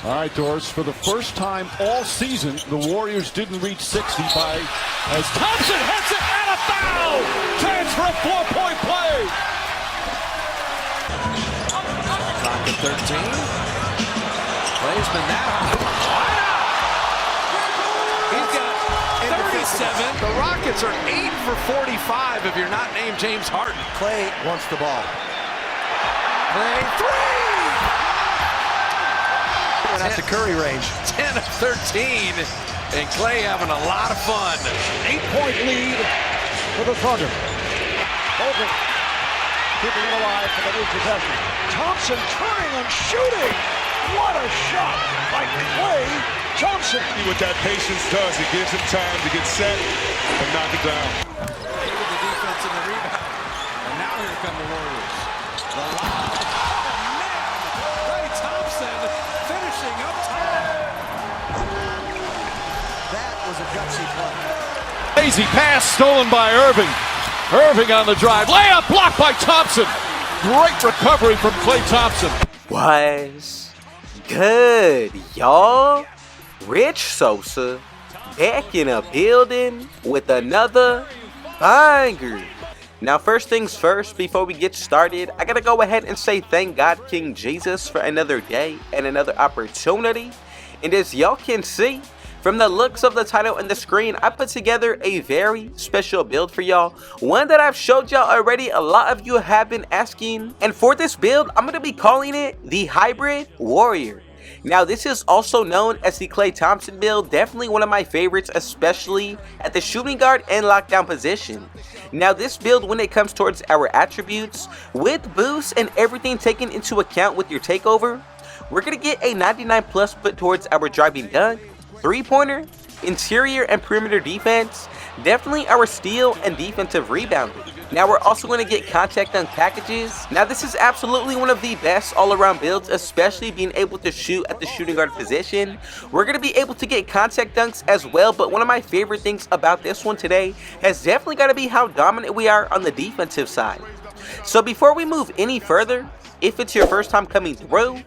All right, Doris, for the first time all season, the Warriors didn't reach 60 as Thompson hits it and a foul! Chance for a 4-point play! Clock at 13. Clay's been that high. He's got 37. The Rockets are 8 for 45 if you're not named James Harden. Klay wants the ball. Klay, 3! That's the Curry range. 10 of 13, and Klay having a lot of fun. 8-point lead for the Thunder. Bolton keeping it alive for the new possession. Thompson turning and shooting. What a shot by Klay Thompson. What that patience does, it gives him time to get set and knock it down. With the defense and the rebound. And now here come the Warriors. The lob. Oh, man. Klay Thompson finishing up top. That was a gutsy play. Lazy pass stolen by Irving. Irving on the drive. Layup blocked by Thompson. Great recovery from Klay Thompson. Was good, y'all? Rich Sosa back in a building with another banger. Now, first things first, before we get started, I gotta go ahead and say thank God King Jesus for another day and another opportunity. And as y'all can see from the looks of the title and the screen, I put together a very special build for y'all, one that I've showed y'all already. A lot of you have been asking, and for this build I'm gonna be calling it the Hybrid Warrior. Now, this is also known as the Klay Thompson build, definitely one of my favorites, especially at the shooting guard and lockdown position. Now, this build, when it comes towards our attributes, with boosts and everything taken into account with your takeover, we're going to get a 99 plus put towards our driving dunk, 3-pointer, interior and perimeter defense, definitely our steal and defensive rebounding. Now, we're also going to get contact dunk packages. Now, this is absolutely one of the best all-around builds, especially being able to shoot at the shooting guard position. We're going to be able to get contact dunks as well, but one of my favorite things about this one today has definitely got to be how dominant we are on the defensive side. So before we move any further, if it's your first time coming through,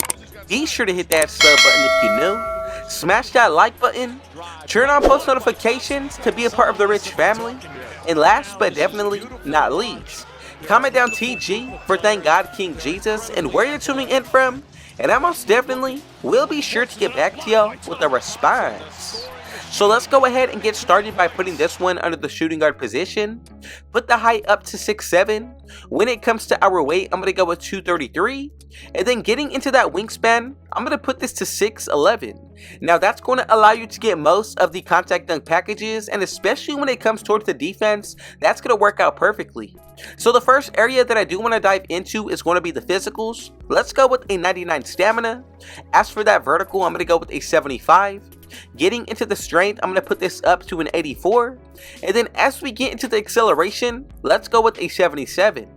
be sure to hit that sub button if you're new, smash that like button, turn on post notifications to be a part of the Rich family, and last but definitely not least, comment down TG for thank God King Jesus and where you're tuning in from, and I most definitely will be sure to get back to y'all with a response. So let's go ahead and get started by putting this one under the shooting guard position. Put the height up to 6'7". When it comes to our weight, I'm going to go with 233. And then getting into that wingspan, I'm going to put this to 6'11". Now, that's going to allow you to get most of the contact dunk packages, and especially when it comes towards the defense, that's going to work out perfectly. So the first area that I do want to dive into is going to be the physicals. Let's go with a 99 stamina. As for that vertical, I'm going to go with a 75. Getting into the strength, I'm going to put this up to an 84. And then as we get into the acceleration, let's go with a 77.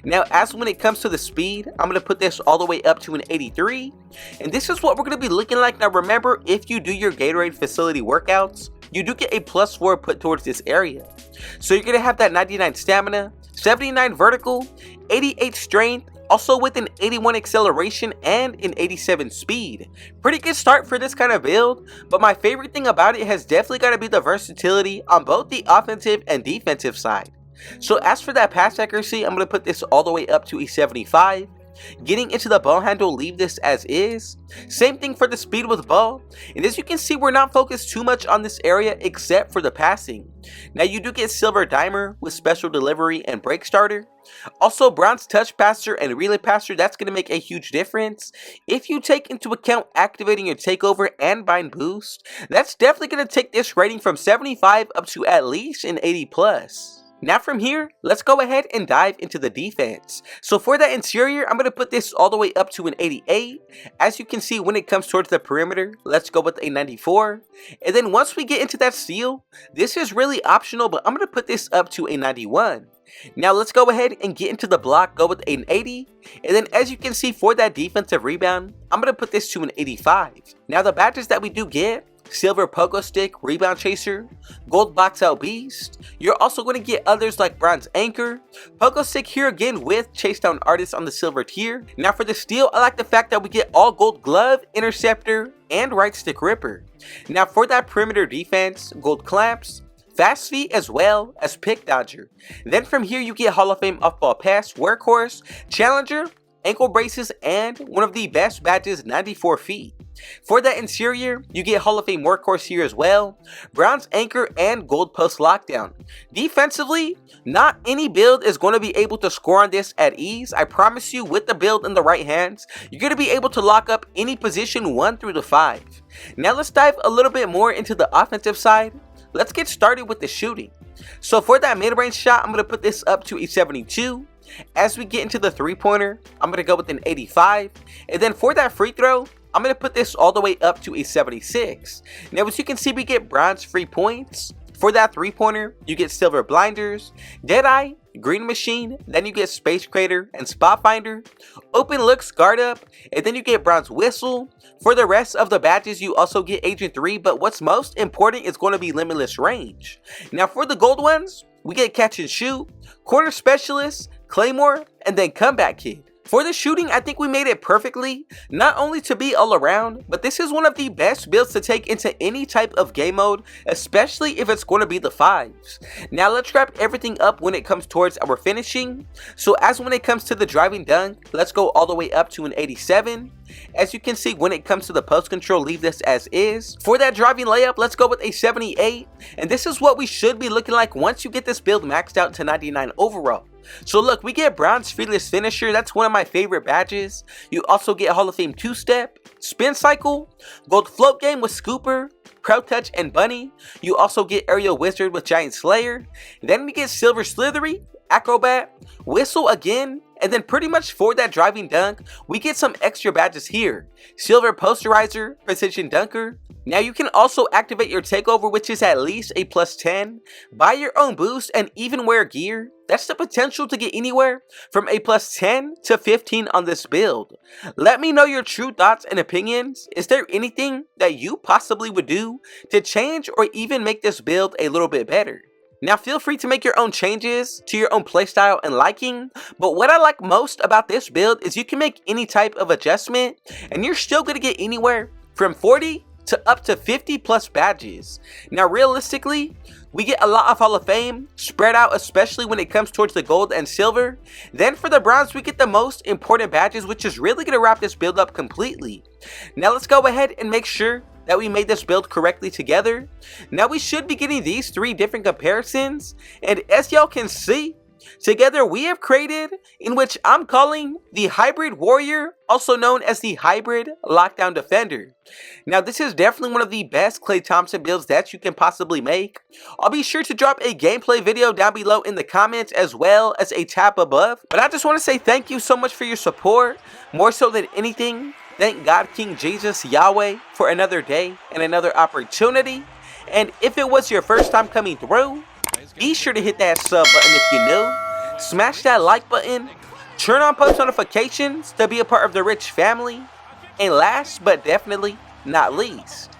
Now, as when it comes to the speed, I'm going to put this all the way up to an 83. And this is what we're going to be looking like. Now, remember, if you do your Gatorade facility workouts, you do get a +4 put towards this area. So you're going to have that 99 stamina, 79 vertical, 88 strength, also with an 81 acceleration and an 87 speed. Pretty good start for this kind of build, but my favorite thing about it has definitely got to be the versatility on both the offensive and defensive side. So as for that pass accuracy, I'm going to put this all the way up to a 75. Getting into the ball handle, leave this as is. Same thing for the speed with ball. And as you can see, we're not focused too much on this area except for the passing. Now, you do get silver dimer with special delivery and break starter. Also, bronze touch passer and relay passer, that's going to make a huge difference. If you take into account activating your takeover and bind boost, that's definitely going to take this rating from 75 up to at least an 80 plus. Now from here, let's go ahead and dive into the defense. So for that interior, I'm going to put this all the way up to an 88. As you can see, when it comes towards the perimeter, let's go with a 94. And then once we get into that steal, this is really optional, but I'm going to put this up to a 91. Now let's go ahead and get into the block, go with an 80. And then as you can see, for that defensive rebound, I'm going to put this to an 85. Now the badges that we do get silver pogo stick, rebound chaser, gold box out beast. You're also going to get others like bronze anchor, pogo stick here again with chase down artist on the silver tier. Now for the steel, I like the fact that we get all gold glove, interceptor, and right stick ripper. Now for that perimeter defense, gold clamps, fast feet as well as pick dodger. Then from here you get Hall of Fame off ball pass, workhorse, challenger, ankle braces, and one of the best badges, 94 feet. For that interior, you get Hall of Fame workhorse here as well, bronze anchor, and gold post lockdown. Defensively, not any build is going to be able to score on this at ease. I promise you, with the build in the right hands, you're going to be able to lock up any position 1 through to 5. Now let's dive a little bit more into the offensive side. Let's get started with the shooting. So for that mid-range shot, I'm going to put this up to a 72. As we get into the three-pointer, I'm going to go with an 85. And then for that free throw, I'm going to put this all the way up to a 76. Now as you can see, we get bronze free points. For that three-pointer, you get silver blinders, deadeye, green machine, then you get space crater and spot finder, open looks, guard up, and then you get bronze whistle. For the rest of the badges, you also get agent 3, but what's most important is going to be limitless range. Now for the gold ones, we get catch and shoot, corner specialist, claymore, and then comeback kid. For the shooting, I think we made it perfectly, not only to be all around, but this is one of the best builds to take into any type of game mode, especially if it's going to be the 5s. Now let's wrap everything up when it comes towards our finishing. So as when it comes to the driving dunk, let's go all the way up to an 87. As you can see, when it comes to the post control, leave this as is. For that driving layup, let's go with a 78, and this is what we should be looking like once you get this build maxed out to 99 overall. So look, we get bronze fearless finisher, that's one of my favorite badges. You also get Hall of Fame 2-step, spin cycle, gold float game with scooper, pro touch and bunny. You also get aerial wizard with giant slayer. Then we get silver slithery, acrobat, whistle again, and then pretty much for that driving dunk, we get some extra badges here. Silver posterizer, precision dunker. Now you can also activate your takeover, which is at least a +10, buy your own boost, and even wear gear. That's the potential to get anywhere from a +10 to 15 on this build. Let me know your true thoughts and opinions. Is there anything that you possibly would do to change or even make this build a little bit better? Now feel free to make your own changes to your own playstyle and liking, but what I like most about this build is you can make any type of adjustment and you're still going to get anywhere from 40 to up to 50 plus badges. Now realistically, we get a lot of Hall of Fame spread out, especially when it comes towards the gold and silver. Then for the bronze, we get the most important badges, which is really going to wrap this build up completely. Now let's go ahead and make sure that we made this build correctly together. Now we should be getting these 3 different comparisons, and as y'all can see, together we have created in which I'm calling the hybrid warrior, also known as the hybrid lockdown defender. Now this is definitely one of the best Klay Thompson builds that you can possibly make. I'll be sure to drop a gameplay video down below in the comments as well as a tab above, but I just want to say thank you so much for your support. More so than anything, thank God, King Jesus, Yahweh, for another day and another opportunity. And if it was your first time coming through, be sure to hit that sub button if you're new, smash that like button, turn on post notifications to be a part of the rich family, and last but definitely not least,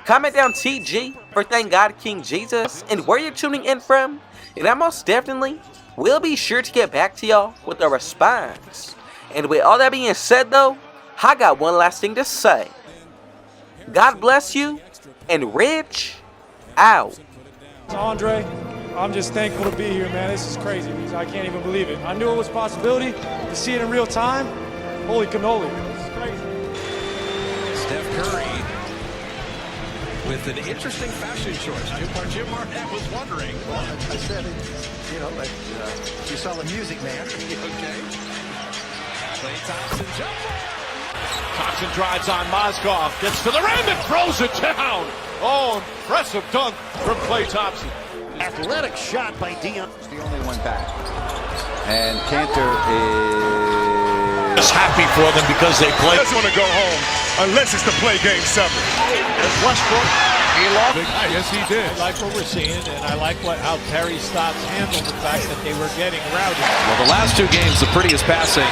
comment down TG for thank God King Jesus and where you're tuning in from, and I most definitely will be sure to get back to y'all with a response. And with all that being said though, I got one last thing to say. God bless you, and Rich out. Andre, I'm just thankful to be here, man. This is crazy. I can't even believe it. I knew it was a possibility. To see it in real time, holy cannoli. This is crazy. Steph Curry with an interesting fashion choice. Jim Marnett was wondering. I said it, you know, like you saw the music man. Okay. Klay Thompson jumper. Thompson drives on Mozgov, gets to the rim and throws it down. Oh, impressive dunk from Klay Thompson. Athletic shot by Dion. It's the only one back. And Cantor is Happy for them because they play. Doesn't want to go home unless it's to play game 7. There's Westbrook. He lost. Yes, he did. I like what we're seeing, and I like how Terry Stotts handled the fact that they were getting routed. Well, the last 2 games, the prettiest passing.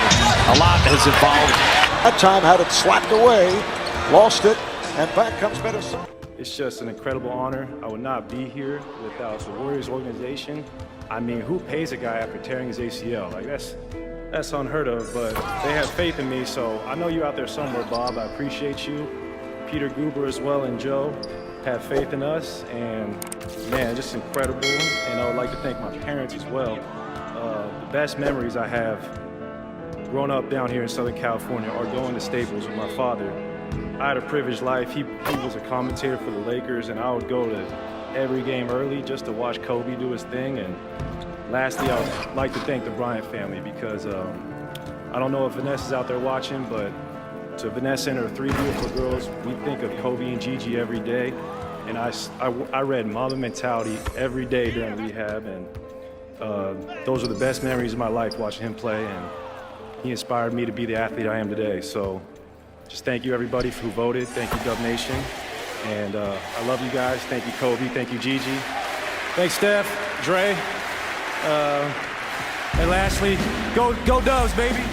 A lot has evolved. That time had it slapped away, lost it, and back comes Minnesota. it's just an incredible honor. I would not be here without the Warriors organization. I mean, who pays a guy after tearing his ACL? Like, that's unheard of, but they have faith in me, so I know you're out there somewhere, Bob. I appreciate you. Peter Gruber as well and Joe have faith in us, and man, just incredible. And I would like to thank my parents as well. The best memories I have growing up down here in Southern California are going to Staples with my father. I had a privileged life. He was a commentator for the Lakers, and I would go to every game early just to watch Kobe do his thing. And lastly, I would like to thank the Bryant family because I don't know if Vanessa's out there watching, but to Vanessa and her 3 beautiful girls, we think of Kobe and Gigi every day. And I read Mamba Mentality every day during rehab, and those are the best memories of my life watching him play, and he inspired me to be the athlete I am today. So just thank you everybody who voted. Thank you, Dub Nation. And I love you guys. Thank you, Kobe. Thank you, Gigi. Thanks, Steph, Dre. And lastly, go Dubs, baby.